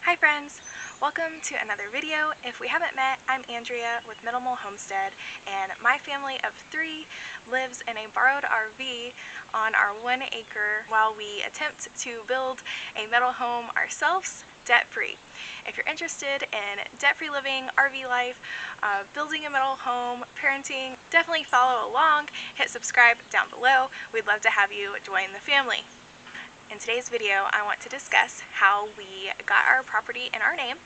Hi friends! Welcome to another video. If we haven't met, I'm Andrea with Minimal Homestead, and my family of 3 lives in a borrowed RV on our 1 acre while we attempt to build a metal home ourselves debt-free. If you're interested in debt-free living, RV life, building a metal home, parenting, definitely follow along, hit subscribe down below. We'd love to have you join the family. In today's video, I want to discuss how we got our property in our name,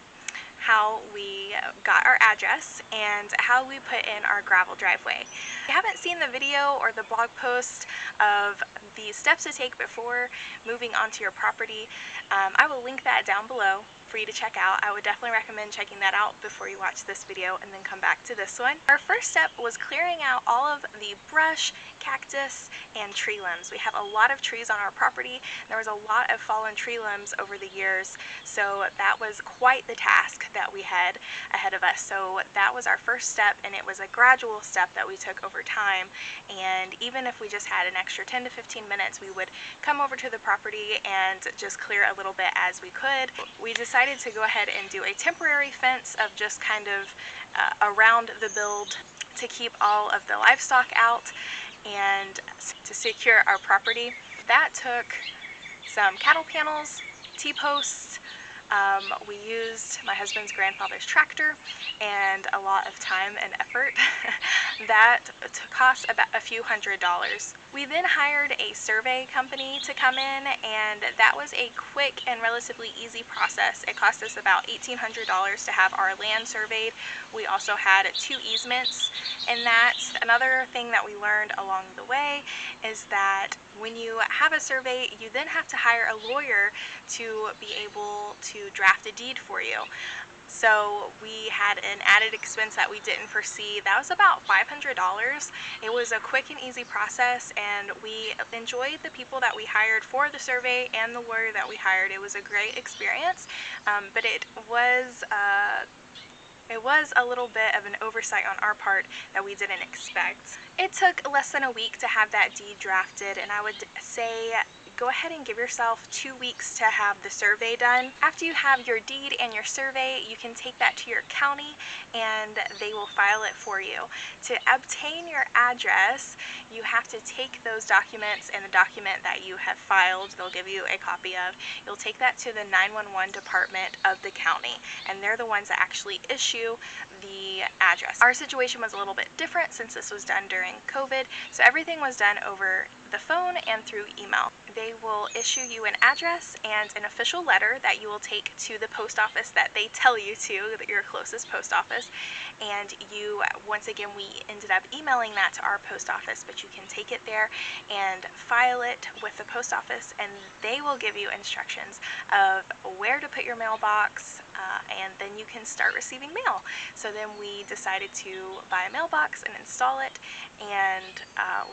how we got our address, and how we put in our gravel driveway. If you haven't seen the video or the blog post of the steps to take before moving onto your property, I will link that down below for you to check out. I would definitely recommend checking that out before you watch this video and then come back to this one. Our first step was clearing out all of the brush, cactus, and tree limbs. We have a lot of trees on our property. There was a lot of fallen tree limbs over the years, so that was quite the task that we had ahead of us. So that was our first step, and it was a gradual step that we took over time. And even if we just had an extra 10 to 15 minutes, we would come over to the property and just clear a little bit as we could. We decided to go ahead and do a temporary fence of just kind of around the build to keep all of the livestock out and to secure our property. That took some cattle panels, T-posts. We used my husband's grandfather's tractor and a lot of time and effort. That cost about a few $100s. We then hired a survey company to come in, and that was a quick and relatively easy process. It cost us about $1,800 to have our land surveyed. We also had 2 easements in that. Another thing that we learned along the way is that when you have a survey, you then have to hire a lawyer to be able to draft a deed for you. So we had an added expense that we didn't foresee. That was about $500. It was a quick and easy process, and we enjoyed the people that we hired for the survey and the lawyer that we hired. It was a great experience, but it was a little bit of an oversight on our part that we didn't expect. It took less than a week to have that deed drafted, and I would say go ahead and give yourself 2 weeks to have the survey done. After you have your deed and your survey, you can take that to your county and they will file it for you. To obtain your address, you have to take those documents and the document that you have filed, they'll give you a copy of, you'll take that to the 911 department of the county, and they're the ones that actually issue the address. Our situation was a little bit different since this was done during COVID, so everything was done over the phone and through email. They will issue you an address and an official letter that you will take to the post office that they tell you to, your closest post office. And once again, we ended up emailing that to our post office, but you can take it there and file it with the post office, and they will give you instructions of where to put your mailbox, and then you can start receiving mail. So then we decided to buy a mailbox and install it, and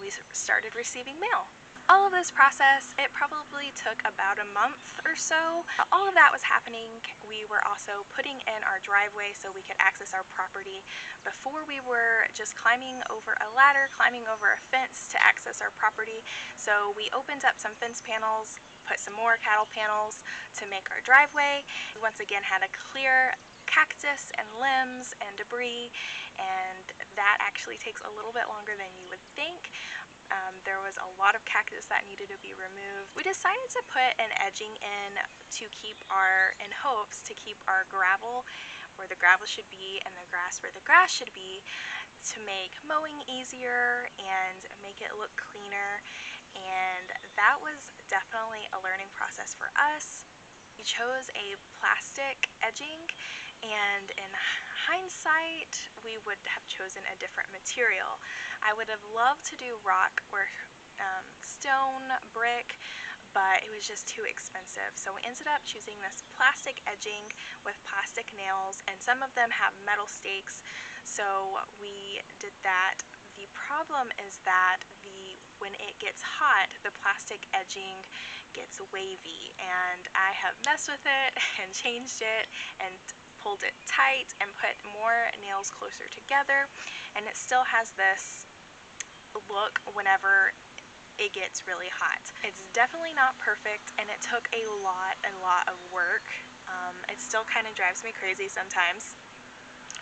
we started receiving mail. All of this process, it probably took about a month or so. All of that was happening. We were also putting in our driveway so we could access our property. Before, we were just climbing over a ladder, climbing over a fence to access our property. So we opened up some fence panels, put some more cattle panels to make our driveway. We once again had to clear cactus and limbs and debris, and that actually takes a little bit longer than you would think. There was a lot of cactus that needed to be removed. We decided to put an edging in in hopes to keep our gravel where the gravel should be and the grass where the grass should be, to make mowing easier and make it look cleaner. And that was definitely a learning process for us. We chose a plastic edging, and in hindsight, we would have chosen a different material. I would have loved to do rock or stone, brick, but it was just too expensive. So we ended up choosing this plastic edging with plastic nails, and some of them have metal stakes, so we did that. The problem is that when it gets hot, the plastic edging gets wavy, and I have messed with it and changed it and pulled it tight and put more nails closer together, and it still has this look whenever it gets really hot. It's definitely not perfect, and it took a lot of work It still kind of drives me crazy sometimes.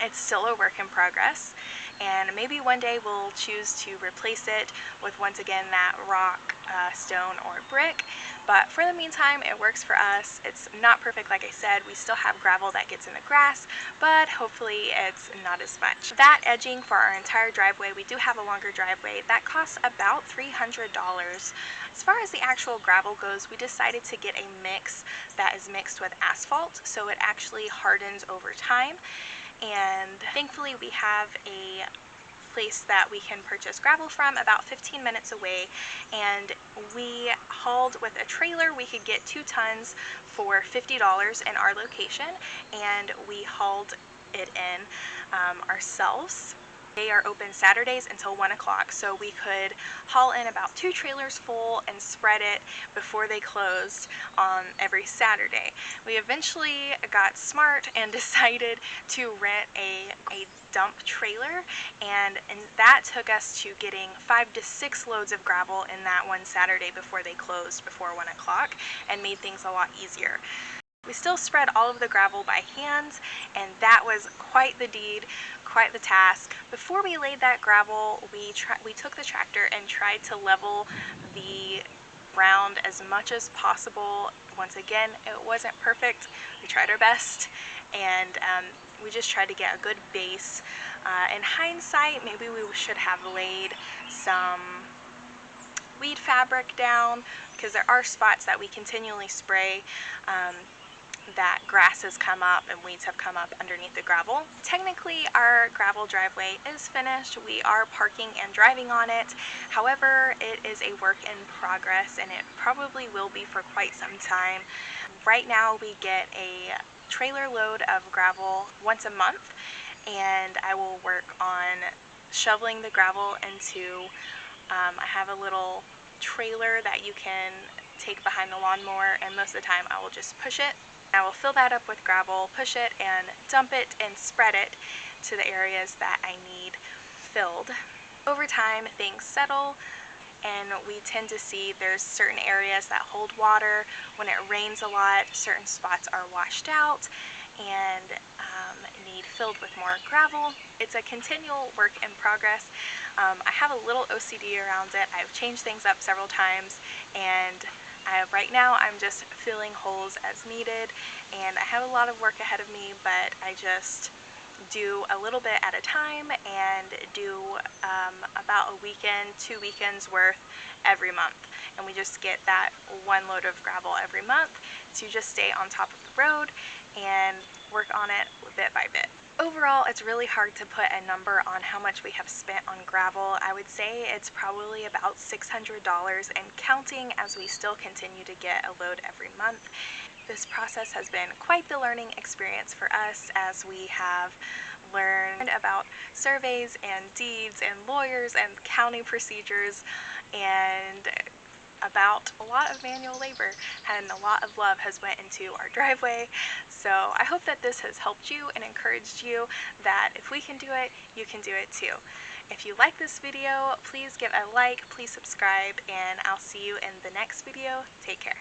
It's still a work in progress, and maybe one day we'll choose to replace it with, once again, that rock, stone, or brick. But for the meantime, it works for us. It's not perfect, like I said. We still have gravel that gets in the grass, but hopefully it's not as much. That edging for our entire driveway, we do have a longer driveway, that costs about $300. As far as the actual gravel goes, we decided to get a mix that is mixed with asphalt, so it actually hardens over time. And thankfully we have a place that we can purchase gravel from about 15 minutes away, and we hauled with a trailer. We could get 2 tons for $50 in our location, and we hauled it in ourselves. They are open Saturdays until 1 o'clock, so we could haul in about 2 trailers full and spread it before they closed on every Saturday. We eventually got smart and decided to rent a dump trailer, and that took us to getting 5 to 6 loads of gravel in that one Saturday before they closed before 1 o'clock, and made things a lot easier. We still spread all of the gravel by hand, and that was quite the deed, quite the task. Before we laid that gravel, we took the tractor and tried to level the ground as much as possible. Once again, it wasn't perfect. We tried our best, and we just tried to get a good base. In hindsight, maybe we should have laid some weed fabric down, because there are spots that we continually spray that grass has come up and weeds have come up underneath the gravel. Technically, our gravel driveway is finished. We are parking and driving on it. However, it is a work in progress, and it probably will be for quite some time. Right now, we get a trailer load of gravel once a month, and I will work on shoveling the gravel into, I have a little trailer that you can take behind the lawnmower, and most of the time I will just push it. I will fill that up with gravel, push it, and dump it and spread it to the areas that I need filled. Over time, things settle, and we tend to see there's certain areas that hold water. When it rains a lot, certain spots are washed out and need filled with more gravel. It's a continual work in progress. I have a little OCD around it. I've changed things up several times, and right now I'm just filling holes as needed, and I have a lot of work ahead of me, but I just do a little bit at a time and do about a weekend, 2 weekends worth every month. And we just get that 1 load of gravel every month to just stay on top of the road and work on it bit by bit. Overall, it's really hard to put a number on how much we have spent on gravel. I would say it's probably about $600 and counting, as we still continue to get a load every month. This process has been quite the learning experience for us, as we have learned about surveys and deeds and lawyers and county procedures, and about a lot of manual labor, and a lot of love has went into our driveway. So I hope that this has helped you and encouraged you that if we can do it, you can do it too. If you like this video, please give a like, please subscribe, and I'll see you in the next video. Take care.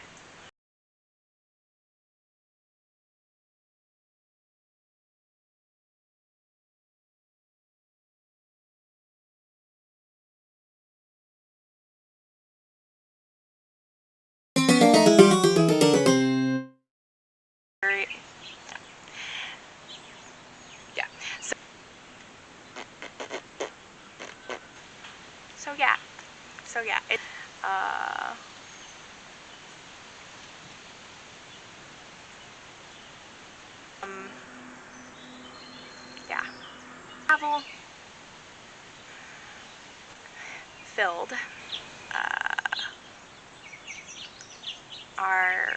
Yeah. So yeah. Uh, um, yeah. Gravel filled our